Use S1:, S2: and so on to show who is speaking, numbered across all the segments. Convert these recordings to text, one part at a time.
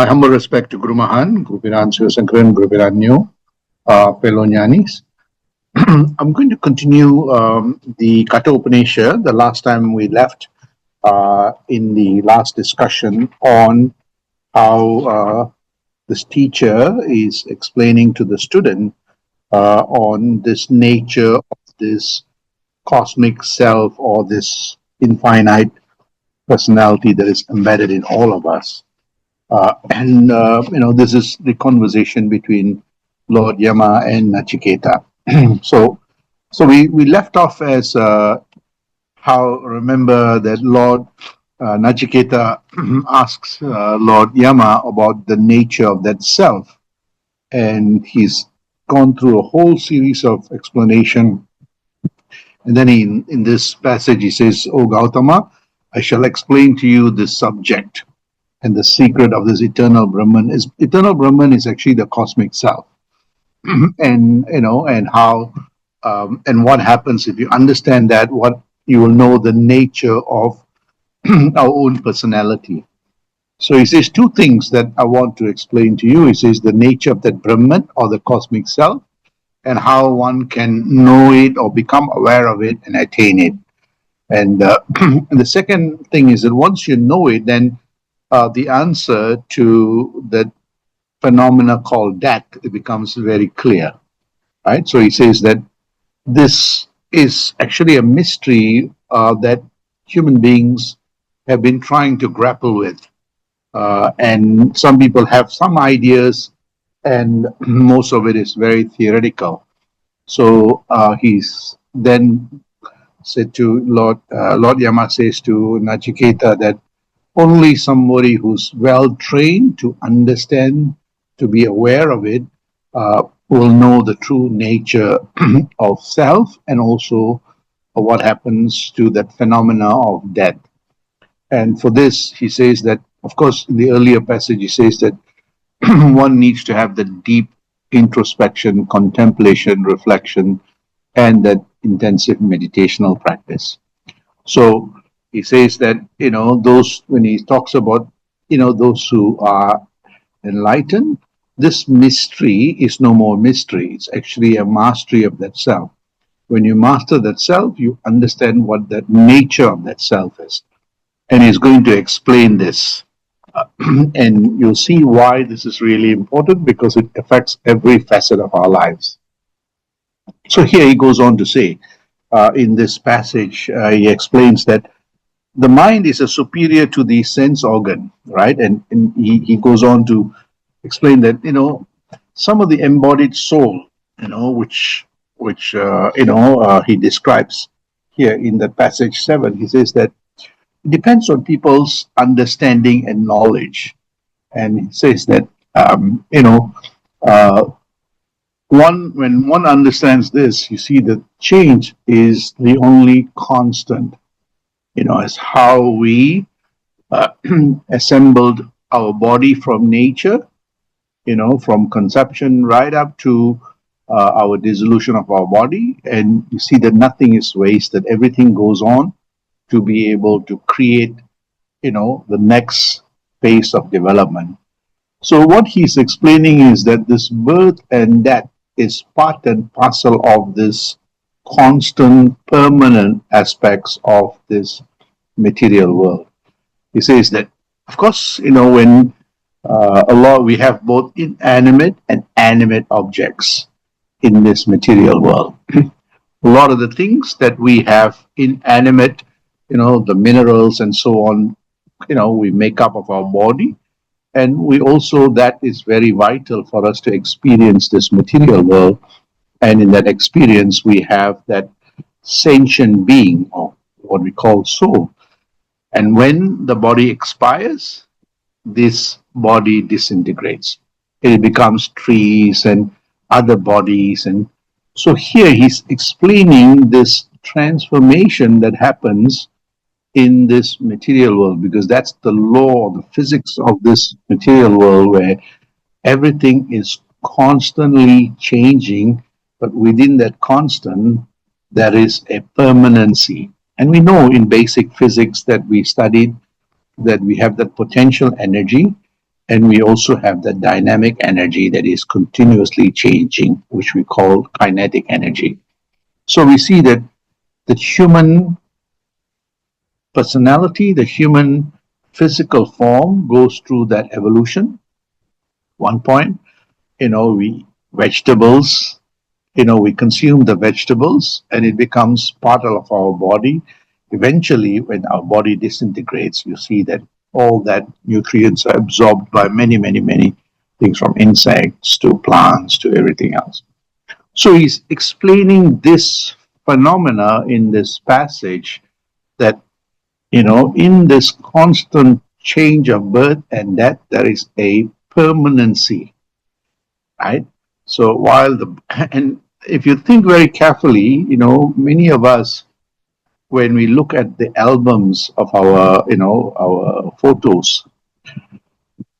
S1: My humble respect to Guru Mahan, Guru Piran Sivasankaran, Guru Piran Nyo, fellow Jnanis. I'm going to continue the Katha Upanishad. The last time we left in the last discussion on how this teacher is explaining to the student on this nature of this cosmic self or this infinite personality that is embedded in all of us. This is the conversation between Lord Yama and Nachiketa. so, so we left off as how remember that Lord Nachiketa asks Lord Yama about the nature of that self, and he's gone through a whole series of explanation. And then in this passage he says, "O Gautama, I shall explain to you this subject." And the secret of this eternal Brahman is actually the cosmic self, and how and what happens if you understand that, what you will know the nature of our own personality. So he says two things that I want to explain to you. He says the nature of that Brahman or the cosmic self, and how one can know it or become aware of it and attain it. And, and the second thing is that once you know it, then the answer to that phenomena called death, it becomes very clear, right? So he says that this is actually a mystery that human beings have been trying to grapple with. And some people have some ideas, and most of it is very theoretical. So he's then said to Lord Yama says to Nachiketa that only somebody who's well trained to understand, to be aware of it, will know the true nature of self, and also what happens to that phenomena of death. And for this, he says that, of course, in the earlier passage, he says that one needs to have the deep introspection, contemplation, reflection, and that intensive meditational practice. So he says that, those, when he talks about, those who are enlightened, this mystery is no more mystery. It's actually a mastery of that self. When you master that self, you understand what that nature of that self is. And he's going to explain this. And you'll see why this is really important, because it affects every facet of our lives. So here he goes on to say, in this passage, he explains that the mind is a superior to the sense organ, right? And he goes on to explain that, some of the embodied soul, which he describes here in the passage 7. He says that it depends on people's understanding and knowledge. And he says that, when one understands this, you see that change is the only constant, as how we assembled our body from nature, from conception right up to our dissolution of our body. And you see that nothing is wasted, everything goes on to be able to create, the next phase of development. So what he's explaining is that this birth and death is part and parcel of this constant, permanent aspects of this material world. He says that, of course, when we have both inanimate and animate objects in this material world. A lot of the things that we have inanimate, the minerals and so on, we make up of our body. And we also, that is very vital for us to experience this material world. And in that experience, we have that sentient being, or what we call soul. And when the body expires, this body disintegrates. It becomes trees and other bodies. And so here he's explaining this transformation that happens in this material world, because that's the law, the physics of this material world, where everything is constantly changing, but within that constant, there is a permanency. And we know in basic physics that we studied that we have that potential energy, And we also have the dynamic energy that is continuously changing, which we call kinetic energy. So we see that the human personality, the human physical form goes through that evolution. One point, we vegetables, we consume the vegetables and it becomes part of our body. Eventually, when our body disintegrates, you see that all that nutrients are absorbed by many, many, many things from insects to plants to everything else. So he's explaining this phenomena in this passage that, in this constant change of birth and death, there is a permanency, right? So while and if you think very carefully, many of us, when we look at the albums of our photos,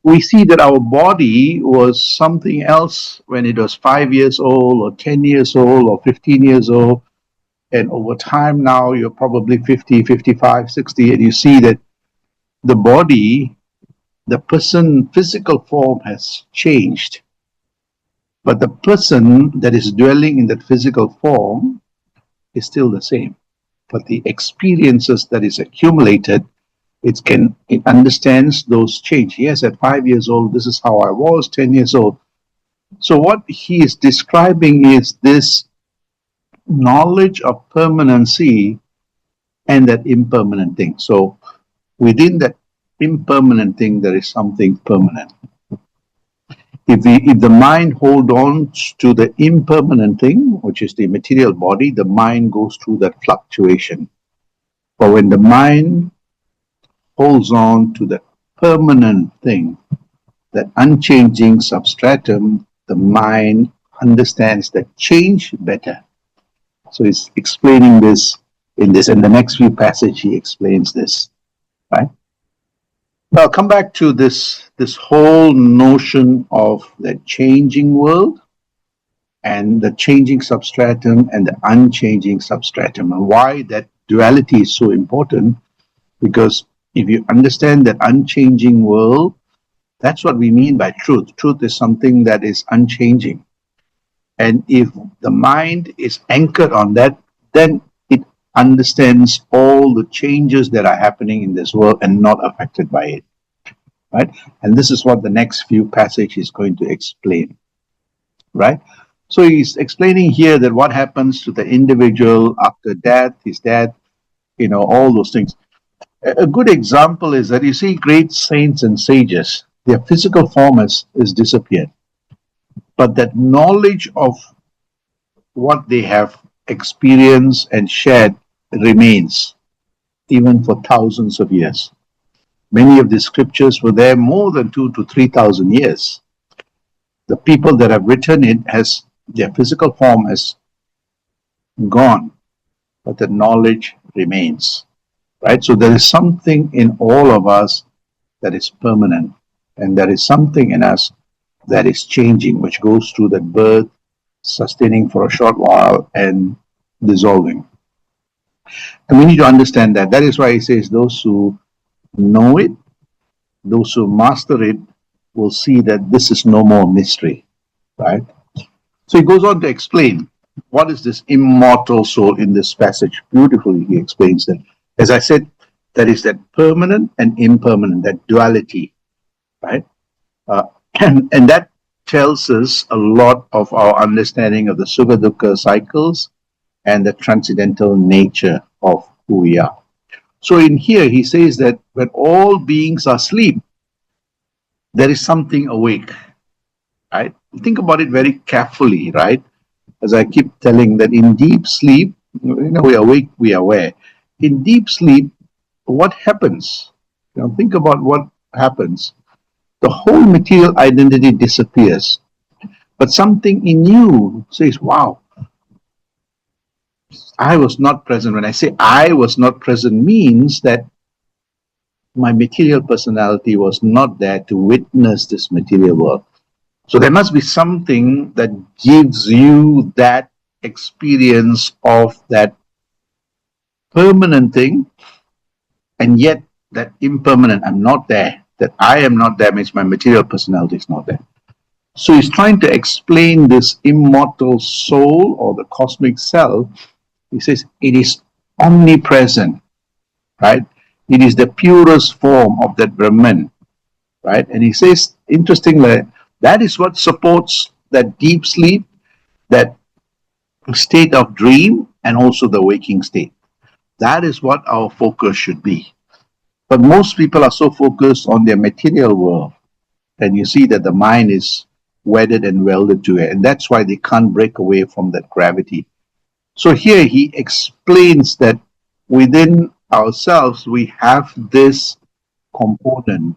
S1: we see that our body was something else when it was 5 years old or 10 years old or 15 years old. And over time now, you're probably 50, 55, 60, and you see that the body, the person physical form has changed. But the person that is dwelling in that physical form is still the same. But the experiences that is accumulated, it understands those change. Yes, at 5 years old, this is how I was, 10 years old. So what he is describing is this knowledge of permanency and that impermanent thing. So within that impermanent thing, there is something permanent. If the mind hold on to the impermanent thing, which is the material body, the mind goes through that fluctuation. But when the mind holds on to the permanent thing, that unchanging substratum, the mind understands that change better. So he's explaining this in the next few passages. He explains this, right? Now, I'll come back to this whole notion of the changing world and the changing substratum and the unchanging substratum, and why that duality is so important. Because if you understand that unchanging world, that's what we mean by truth. Truth is something that is unchanging. And if the mind is anchored on that, then it understands all the changes that are happening in this world and not affected by it. Right? And this is what the next few passages is going to explain. Right? So he's explaining here that what happens to the individual after death, his death, all those things. A good example is that you see great saints and sages, their physical form has disappeared. But that knowledge of what they have experienced and shared remains, even for thousands of years. Many of the scriptures were there more than 2,000 to 3,000 years. The people that have written it, their physical form has gone, but the knowledge remains. Right? So there is something in all of us that is permanent, and there is something in us that is changing, which goes through that birth, sustaining for a short while, and dissolving. And we need to understand that. That is why he says those who know it, those who master it, will see that this is no more mystery. Right? So he goes on to explain what is this immortal soul in this passage. Beautifully, he explains that. As I said, that is that permanent and impermanent, that duality, right? And that tells us a lot of our understanding of the Sukha Dukkha cycles and the transcendental nature of who we are. So in here, he says that when all beings are asleep, there is something awake, right? Think about it very carefully, right? As I keep telling that in deep sleep, we are awake, we are aware. In deep sleep, what happens? Think about what happens. The whole material identity disappears, but something in you says, wow, I was not present. When I say I was not present, means that my material personality was not there to witness this material world. So there must be something that gives you that experience of that permanent thing, and yet that impermanent, I'm not there. that I am not there means my material personality is not there. So he's trying to explain this immortal soul or the cosmic self. He says it is omnipresent, right? It is the purest form of that Brahman, right? And he says, interestingly, that is what supports that deep sleep, that state of dream, and also the waking state. That is what our focus should be. But most people are so focused on their material world, and you see that the mind is wedded and welded to it, and that's why they can't break away from that gravity. So here he explains that within ourselves we have this component,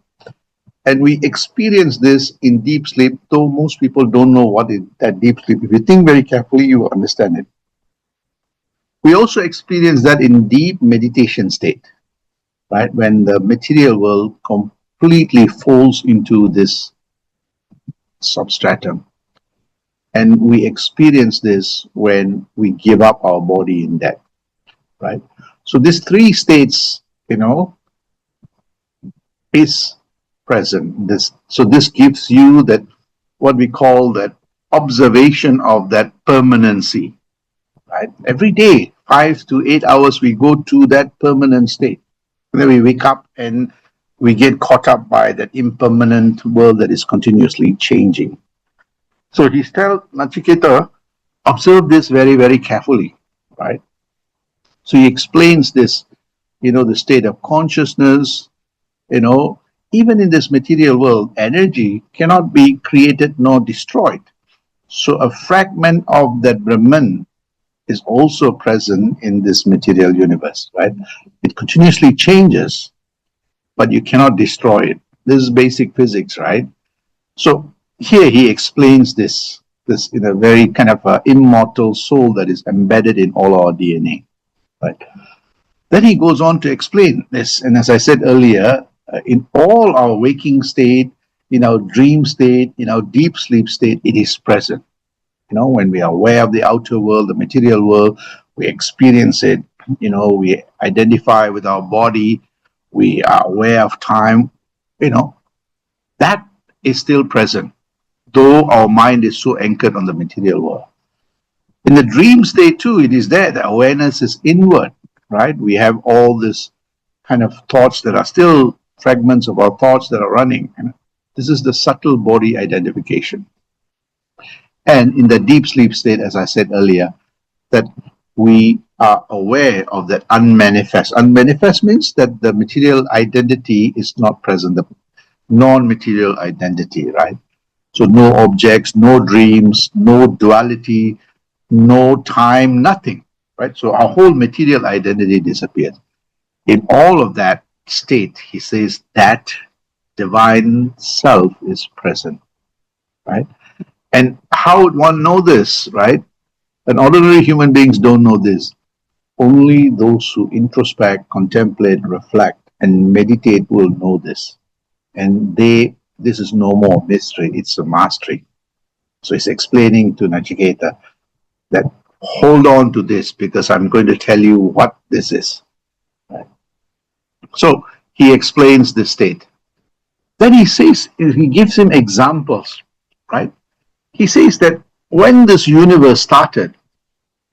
S1: and we experience this in deep sleep, though most people don't know what is that deep sleep. If you think very carefully, you will understand it. We also experience that in deep meditation state, right? When the material world completely falls into this substratum. And we experience this when we give up our body in death, right? So these three states, is present. This gives you that, what we call that observation of that permanency, right? Every day, 5 to 8 hours, we go to that permanent state. And then we wake up and we get caught up by that impermanent world that is continuously changing. So he's telling Nachiketa, observe this very, very carefully, right? So he explains this, the state of consciousness, even in this material world, energy cannot be created nor destroyed. So a fragment of that Brahman is also present in this material universe, right? It continuously changes, but you cannot destroy it. This is basic physics, right? So here he explains this in a very kind of immortal soul that is embedded in all our DNA, right? Then he goes on to explain this, and as I said earlier, in all our waking state, in our dream state, in our deep sleep state, it is present. When we are aware of the outer world, the material world, we experience it. We identify with our body, we are aware of time. That is still present, though our mind is so anchored on the material world. In the dream state too, it is there. The awareness is inward, right? We have all this kind of thoughts that are still fragments of our thoughts that are running. This is the subtle body identification. And in the deep sleep state, as I said earlier, that we are aware of that unmanifest. Unmanifest means that the material identity is not present, the non-material identity, right? So no objects, no dreams, no duality, no time, nothing, right? So our whole material identity disappears. In all of that state, he says that divine self is present, right? And how would one know this, right? And ordinary human beings don't know this. Only those who introspect, contemplate, reflect, and meditate will know this. And this is no more mystery, it's a mastery. So he's explaining to Nachiketa that hold on to this, because I'm going to tell you what this is. Right? So he explains the state. Then he says, he gives him examples, right? He says that when this universe started,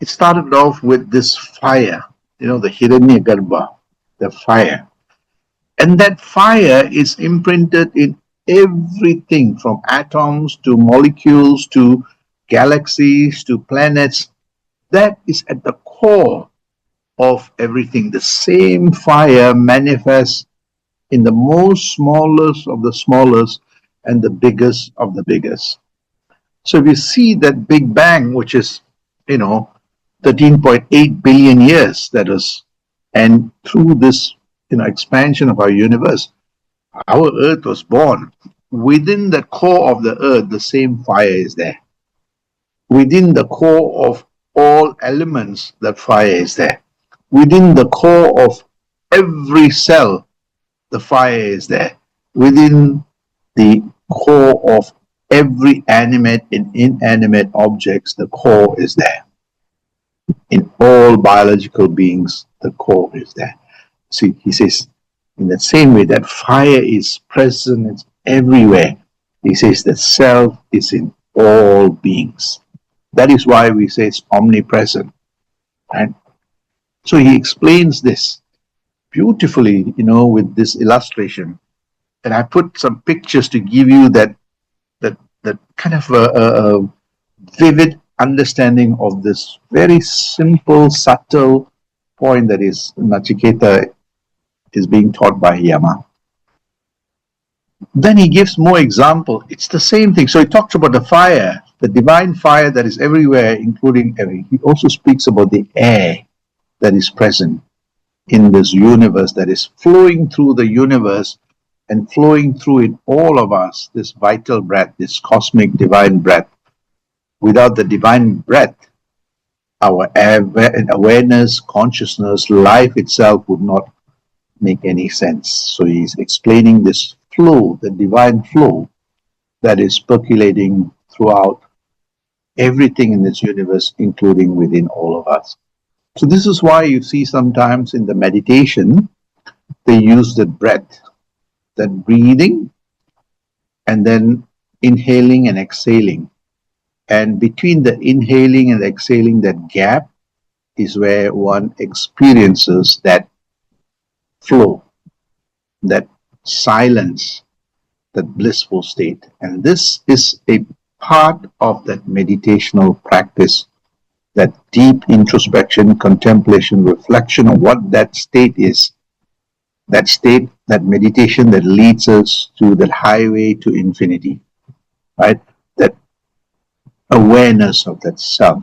S1: it started off with this fire, the Hiranyagarbha, the fire. And that fire is imprinted in everything from atoms to molecules to galaxies to planets. That is at the core of everything. The same fire manifests in the most smallest of the smallest and the biggest of the biggest. So if you see that Big Bang, which is, 13.8 billion years, that is, and through this, expansion of our universe, our Earth was born. Within the core of the Earth, the same fire is there. Within the core of all elements, that fire is there. Within the core of every cell, the fire is there. Within the core of every animate and inanimate objects, the core is there. In all biological beings, the core is there. See, he says, In the same way that fire is present, it's everywhere. He says that self is in all beings. That is why we say it's omnipresent. Right? So he explains this beautifully, with this illustration. And I put some pictures to give you that kind of a vivid understanding of this very simple, subtle point that is Nachiketa is being taught by Yama. Then he gives more example. It's the same thing. So he talks about the fire, the divine fire that is everywhere, including every. He also speaks about the air that is present in this universe, that is flowing through the universe and flowing through in all of us, this vital breath, this cosmic divine breath. Without the divine breath, our awareness, consciousness, life itself would not make any sense. So he's explaining this flow, the divine flow that is percolating throughout everything in this universe, including within all of us. So this is why you see sometimes in the meditation, they use the breath, that breathing, and then inhaling and exhaling. And between the inhaling and exhaling, that gap is where one experiences that flow, that silence, that blissful state. And this is a part of that meditational practice, that deep introspection, contemplation, reflection of what that state is, that state, that meditation that leads us to that highway to infinity, right? That awareness of that self.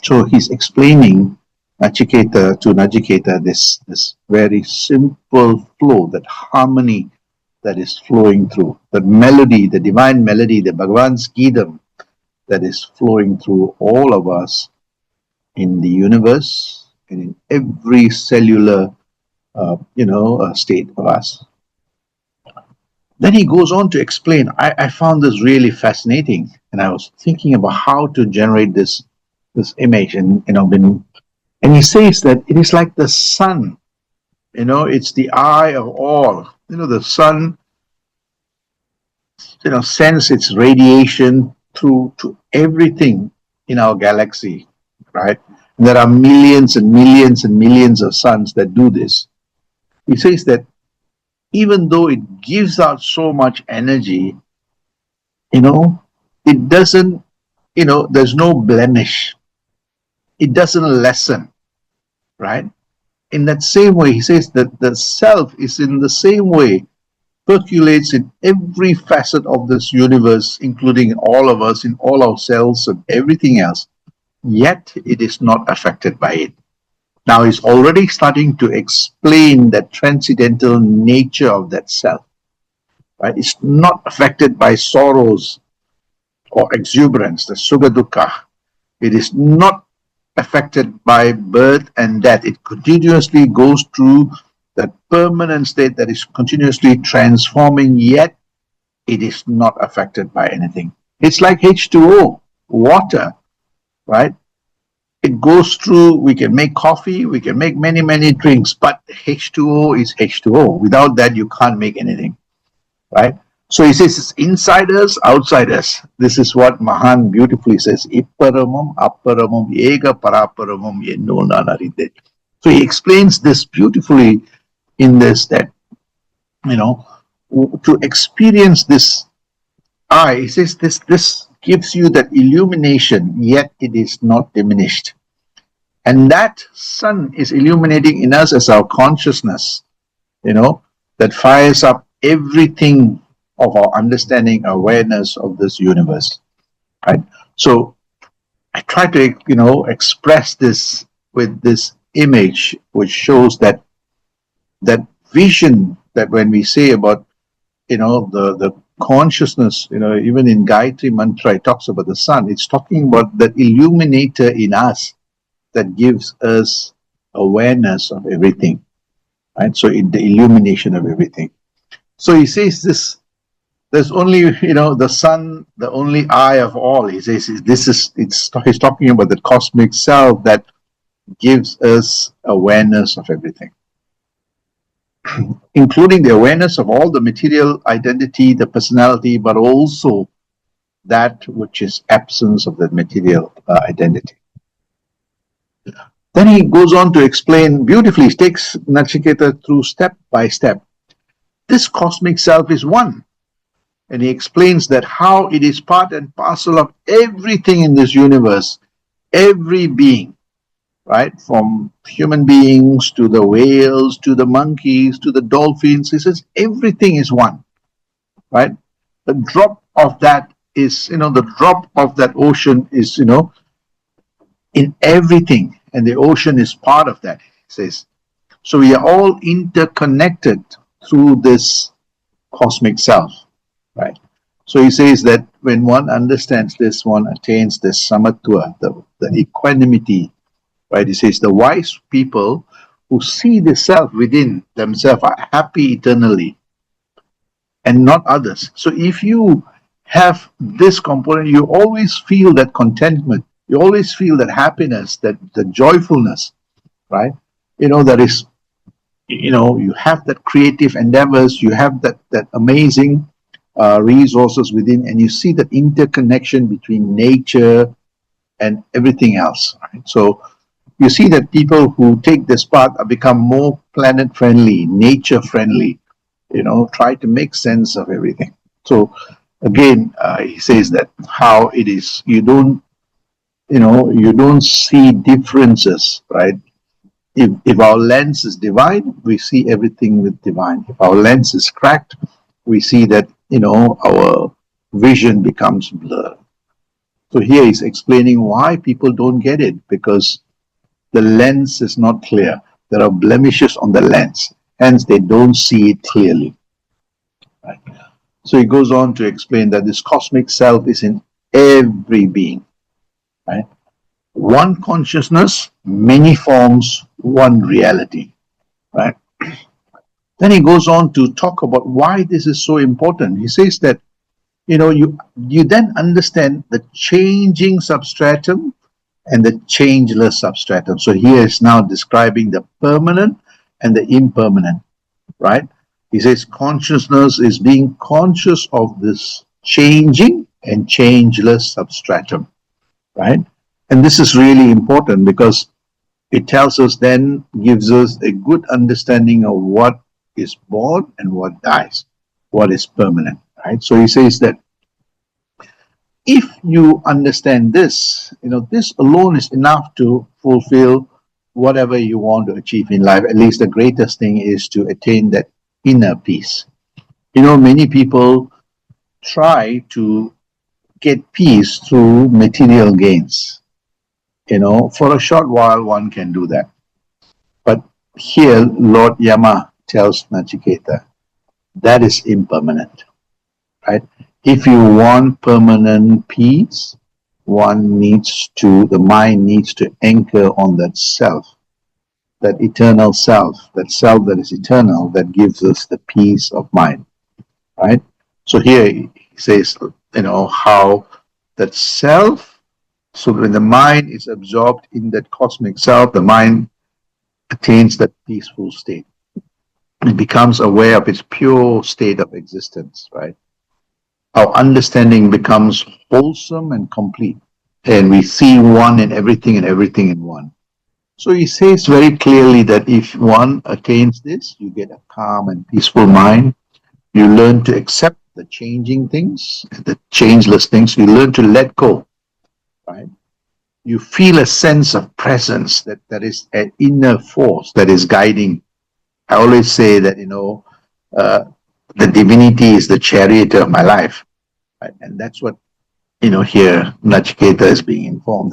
S1: So he's explaining Nachiketa this very simple flow, that harmony that is flowing through, the melody, the divine melody, the Bhagavan's Geetam that is flowing through all of us in the universe and in every cellular state of us. Then he goes on to explain. I found this really fascinating, and I was thinking about how to generate this image, and he says that it is like the sun. It's the eye of all. The sun, sends its radiation through to everything in our galaxy, right? And there are millions and millions and millions of suns that do this. He says that even though it gives out so much energy, it doesn't, there's no blemish. It doesn't lessen, right? In that same way, he says that the self is in the same way, percolates in every facet of this universe, including all of us, in all our cells and everything else, yet it is not affected by it. Now he's already starting to explain the transcendental nature of that self, right? It's not affected by sorrows or exuberance, the sukha dukkha. It is not affected by birth and death. It continuously goes through that permanent state that is continuously transforming, yet it is not affected by anything. It's like H2O, water, right? It goes through, we can make coffee, we can make many, many drinks, but H2O is H2O. Without that, you can't make anything, right? So he says it's inside us, outside us. This is what Mahan beautifully says, Ipparamam, Apparamam, Ega Paraparamam, Yenno Nanarite. So he explains this beautifully in this, that, to experience this eye, he says this gives you that illumination, yet it is not diminished. And that sun is illuminating in us as our consciousness, that fires up everything of our understanding, awareness of this universe, right? So I try to, express this with this image, which shows that vision that when we say about, the consciousness, even in Gayatri Mantra, it talks about the sun. It's talking about the illuminator in us that gives us awareness of everything, right? So in the illumination of everything. So he says this, there's only, the sun, the only eye of all. He says he's talking about the cosmic self that gives us awareness of everything. including the awareness of all the material identity, the personality, but also that which is absence of that material identity. Then he goes on to explain beautifully, he takes Nachiketa through step by step. This cosmic self is one. And he explains that how it is part and parcel of everything in this universe, every being, right? From human beings to the whales, to the monkeys, to the dolphins. He says everything is one, right? The drop of that is, the drop of that ocean is, in everything. And the ocean is part of that, he says. So we are all interconnected through this cosmic self, right? So he says that when one understands this, one attains this samatva, the equanimity, right? He says the wise people who see the self within themselves are happy eternally and not others. So if you have this component, you always feel that contentment, you always feel that happiness, that the joyfulness, right? That is, you have that creative endeavors, you have that amazing resources within, and you see that interconnection between nature and everything else, right? So you see that people who take this path are become more planet friendly, nature friendly, try to make sense of everything. So again, he says that how it is, you don't see differences, right? If our lens is divine, we see everything with divine. If our lens is cracked, we see that, our vision becomes blurred. So here he's explaining why people don't get it, because the lens is not clear. There are blemishes on the lens, hence they don't see it clearly. Right? So he goes on to explain that this cosmic self is in every being. Right? One consciousness, many forms, one reality. Right? Then he goes on to talk about why this is so important. He says that, you then understand the changing substratum and the changeless substratum. So here is now describing the permanent and the impermanent, right? He says consciousness is being conscious of this changing and changeless substratum, right? And this is really important because it tells us, then gives us a good understanding of what is born and what dies, what is permanent, right? So he says that if you understand this, this alone is enough to fulfill whatever you want to achieve in life. At least the greatest thing is to attain that inner peace. Many people try to get peace through material gains. For a short while one can do that. But here Lord Yama tells Nachiketa, that is impermanent, right? If you want permanent peace, the mind needs to anchor on that self, that eternal self, that self that is eternal, that gives us the peace of mind, right? So here he says, how that self, so when the mind is absorbed in that cosmic self, the mind attains that peaceful state. It becomes aware of its pure state of existence, right? Our understanding becomes wholesome and complete, and we see one in everything and everything in one. So he says very clearly that if one attains this, you get a calm and peaceful mind. You learn to accept the changing things, the changeless things. You learn to let go, right? You feel a sense of presence that is an inner force that is guiding. I always say that, the divinity is the charioteer of my life. Right? And that's what, here Nachiketa is being informed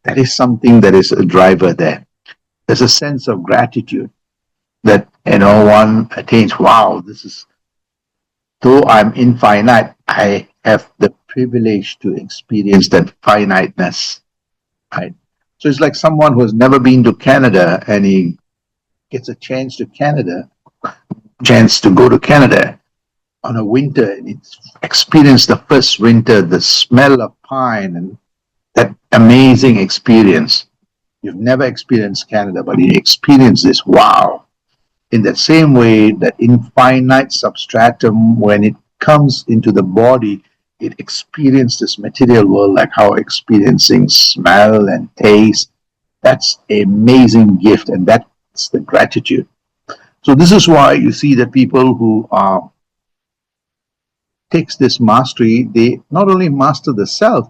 S1: that is something that is a driver there. There's a sense of gratitude that, one attains, wow, though I'm infinite, I have the privilege to experience that finiteness. Right? So it's like someone who has never been to Canada and he gets a chance to go to Canada on a winter, and it's experienced the first winter, the smell of pine and that amazing experience. You've never experienced Canada, but you experience this, wow. In that same way, that infinite substratum, when it comes into the body, it experiences this material world like how experiencing smell and taste. That's an amazing gift, and that's the gratitude. So this is why you see that people who takes this mastery, they not only master the self,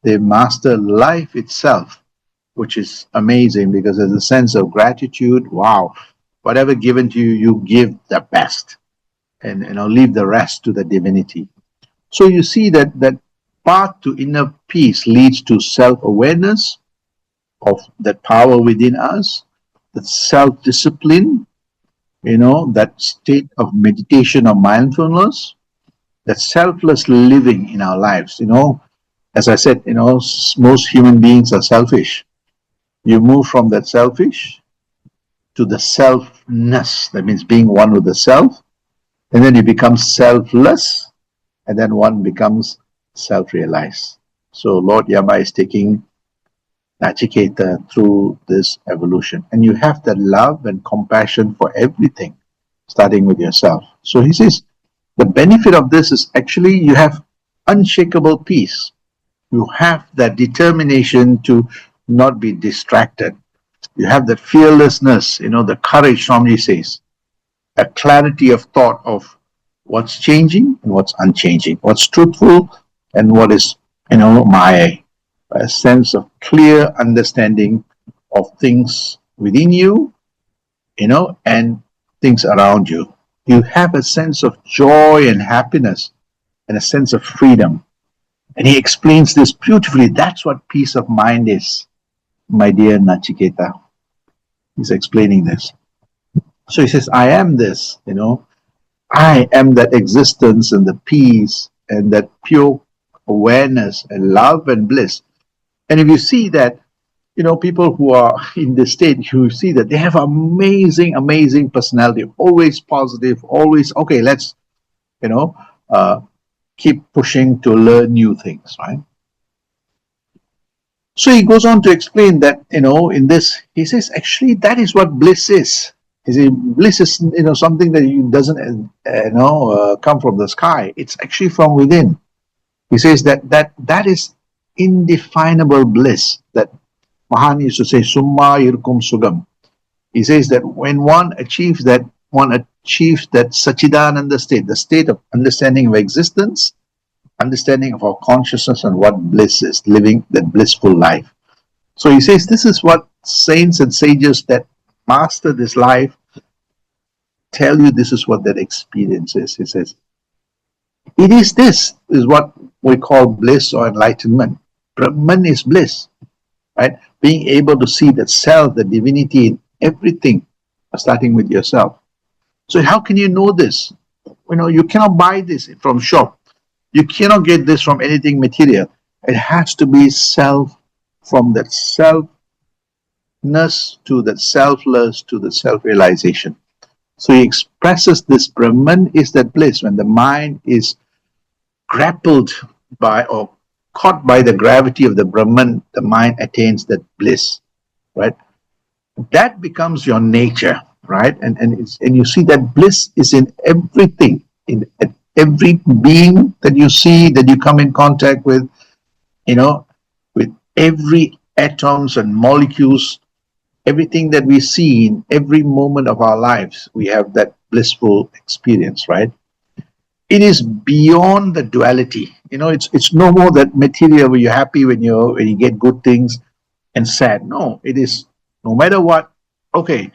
S1: they master life itself, which is amazing because there's a sense of gratitude. Wow, whatever given to you, you give the best, and leave the rest to the divinity. So you see that path to inner peace leads to self-awareness of that power within us, that self-discipline, that state of meditation or mindfulness, that selfless living in our lives. As I said, most human beings are selfish. You move from that selfish to the selfness, that means being one with the self, and then you become selfless, and then one becomes self-realized. So Lord Yama is taking Nachiketa through this evolution, and you have that love and compassion for everything, starting with yourself. So he says the benefit of this is actually you have unshakable peace. You have that determination to not be distracted. You have that fearlessness, the courage, Swamiji says, a clarity of thought of what's changing and what's unchanging, what's truthful and what is, Maya, a sense of clear understanding of things within you, and things around you. You have a sense of joy and happiness and a sense of freedom. And he explains this beautifully. That's what peace of mind is, my dear Nachiketa. He's explaining this. So he says, I am this, I am that existence and the peace and that pure awareness and love and bliss. And if you see that, people who are in this state, you see that they have amazing, amazing personality, always positive, always, okay, let's, uh, keep pushing to learn new things, right? So he goes on to explain that, in this, he says, actually, that is what bliss is. He says, bliss is, something that doesn't, come from the sky. It's actually from within. He says that is indefinable bliss. That Mahan used to say, Summa irkum sugam. He says that when one achieves that Sachidananda state, the state of understanding of existence, understanding of our consciousness and what bliss is, living that blissful life. So he says this is what saints and sages that master this life tell you. This is what that experience is. He says, this is what we call bliss or enlightenment. Brahman is bliss, right? Being able to see that self, the divinity in everything, starting with yourself. So how can you know this? You cannot buy this from shop. You cannot get this from anything material. It has to be self, from that selfness to that selfless to the self-realization. So he expresses this Brahman is that bliss. When the mind is grappled by or caught by the gravity of the Brahman, the mind attains that bliss, right? That becomes your nature, right? And you see that bliss is in everything, in every being that you see, that you come in contact with, with every atoms and molecules, everything that we see in every moment of our lives, we have that blissful experience, right? It is beyond the duality. It's no more that material where you're happy when you get good things and sad. No, it is no matter what. Okay,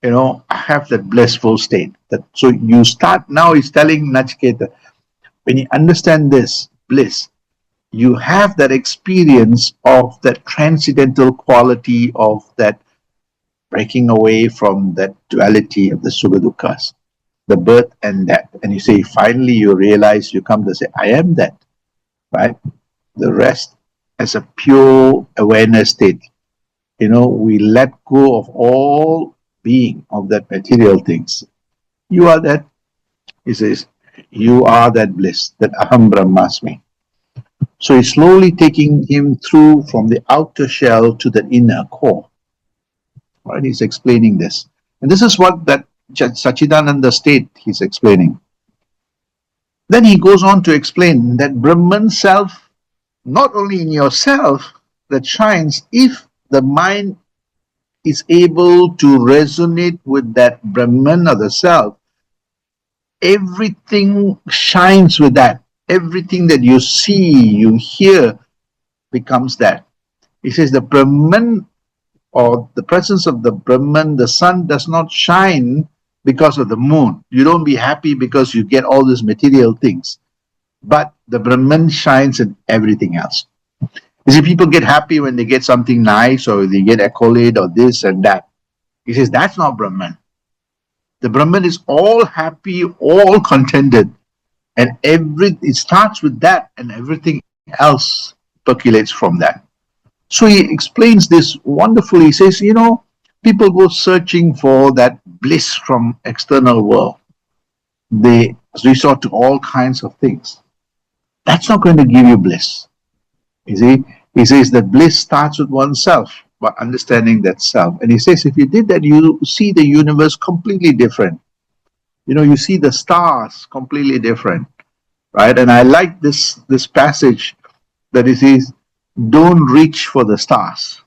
S1: I have that blissful state. So you start now. He's telling Nachiketa, when you understand this bliss, you have that experience of that transcendental quality of that breaking away from that duality of the Sukha Dukkha's, the birth and death. And you say, finally you realize, you come to say, I am that, right? The rest as a pure awareness state. We let go of all being of that material things. You are that, he says, you are that bliss, that Aham Brahmasmi. So he's slowly taking him through from the outer shell to the inner core. Right? He's explaining this. And this is what that Sachidananda state he's explaining. Then he goes on to explain that Brahman self, not only in yourself, that shines if the mind is able to resonate with that Brahman or the self, everything shines with that. Everything that you see, you hear becomes that. He says the Brahman or the presence of the Brahman, the sun does not shine because of the moon. You don't be happy because you get all these material things. But the Brahman shines in everything else. You see, people get happy when they get something nice or they get accolade or this and that. He says that's not Brahman. The Brahman is all happy, all contented, and it starts with that, and everything else percolates from that. So he explains this wonderfully. He says, people go searching for that bliss from external world. They resort to all kinds of things. That's not going to give you bliss. You see, he says that bliss starts with oneself, by understanding that self. And he says, if you did that, you see the universe completely different. You see the stars completely different, right? And I like this passage that it says, don't reach for the stars.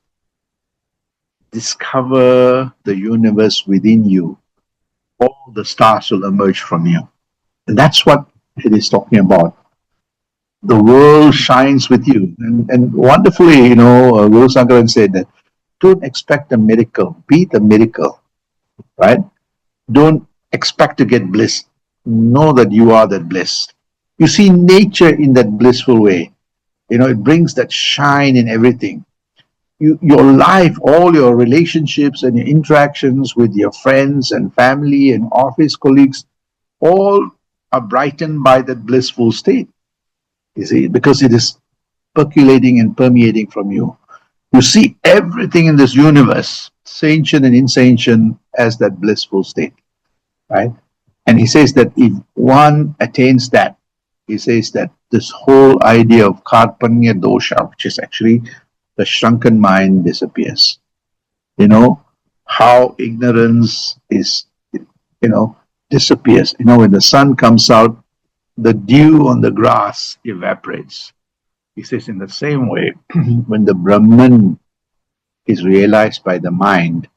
S1: Discover the universe within you. All the stars will emerge from you. And that's what it is talking about. The world shines with you. And wonderfully, Guru Sankaran said that don't expect a miracle, be the miracle, right? Don't expect to get bliss. Know that you are that bliss. You see nature in that blissful way. It brings that shine in everything. Your life, all your relationships and your interactions with your friends and family and office colleagues, all are brightened by that blissful state. You see, because it is percolating and permeating from you. You see everything in this universe, sentient and insentient, as that blissful state, right? And he says that if one attains that, he says that this whole idea of karpanya dosha, which is actually the shrunken mind, disappears. How ignorance is, disappears. When the sun comes out, the dew on the grass evaporates. He says in the same way, when the Brahman is realized by the mind,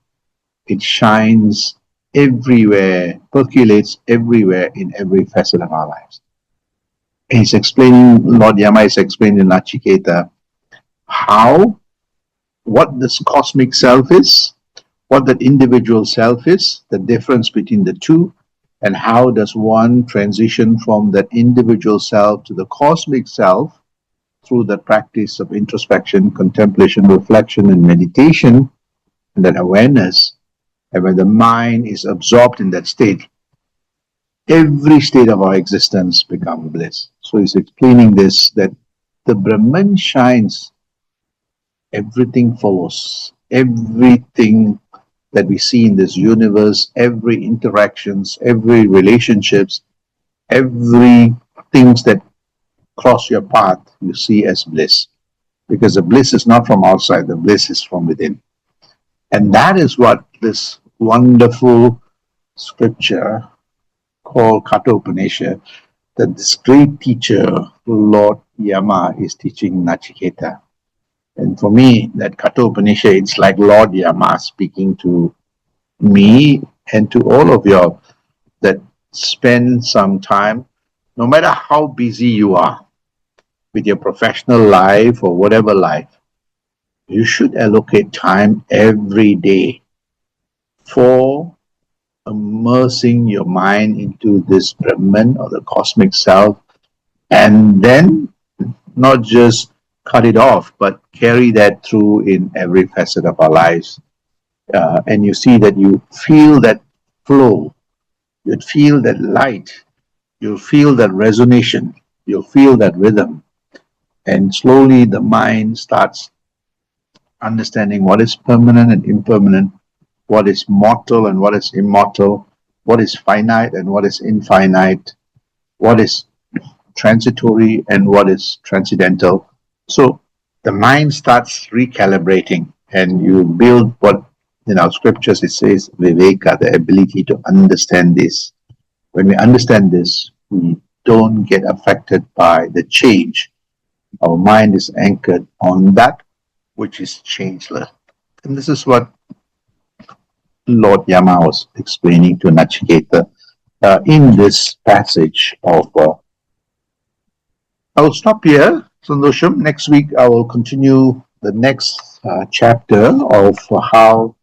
S1: it shines everywhere, percolates everywhere in every facet of our lives. He's explaining, Lord Yama is explaining in Nachiketa what this cosmic self is, what that individual self is, the difference between the two, and how does one transition from that individual self to the cosmic self through the practice of introspection, contemplation, reflection, and meditation, and that awareness. And when the mind is absorbed in that state, every state of our existence becomes bliss. So he's explaining this, that the Brahman shines, everything follows. Everything that we see in this universe, every interactions, every relationships, every things that cross your path, you see as bliss. Because the bliss is not from outside, the bliss is from within. And that is what this wonderful scripture called Katha Upanishad, that this great teacher, Lord Yama, is teaching Nachiketa. And for me, that Katha Upanishad, it's like Lord Yama speaking to me and to all of you that spend some time, no matter how busy you are with your professional life or whatever life, you should allocate time every day for immersing your mind into this Brahman or the cosmic self, and then not just cut it off, but carry that through in every facet of our lives. And you see that you feel that flow, you'd feel that light, you'll feel that resonation, you'll feel that rhythm. And slowly the mind starts understanding what is permanent and impermanent, what is mortal and what is immortal, what is finite and what is infinite, what is transitory and what is transcendental. So the mind starts recalibrating, and you build what In our scriptures, it says viveka, the ability to understand this. When we understand this, we don't get affected by the change. Our mind is anchored on that which is changeless. And this is what Lord Yama was explaining to Nachiketa in this passage of. I'll stop here, Sandosham. Next week, I will continue the next chapter of how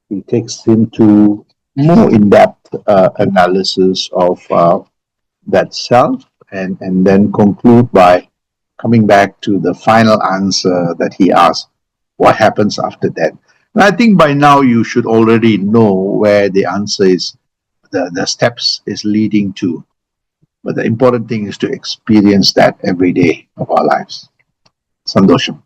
S1: he takes him to more in-depth analysis of that self, and then conclude by coming back to the final answer that he asked, what happens after that? And I think by now you should already know where the answer is, the steps is leading to. But the important thing is to experience that every day of our lives. Sandosham.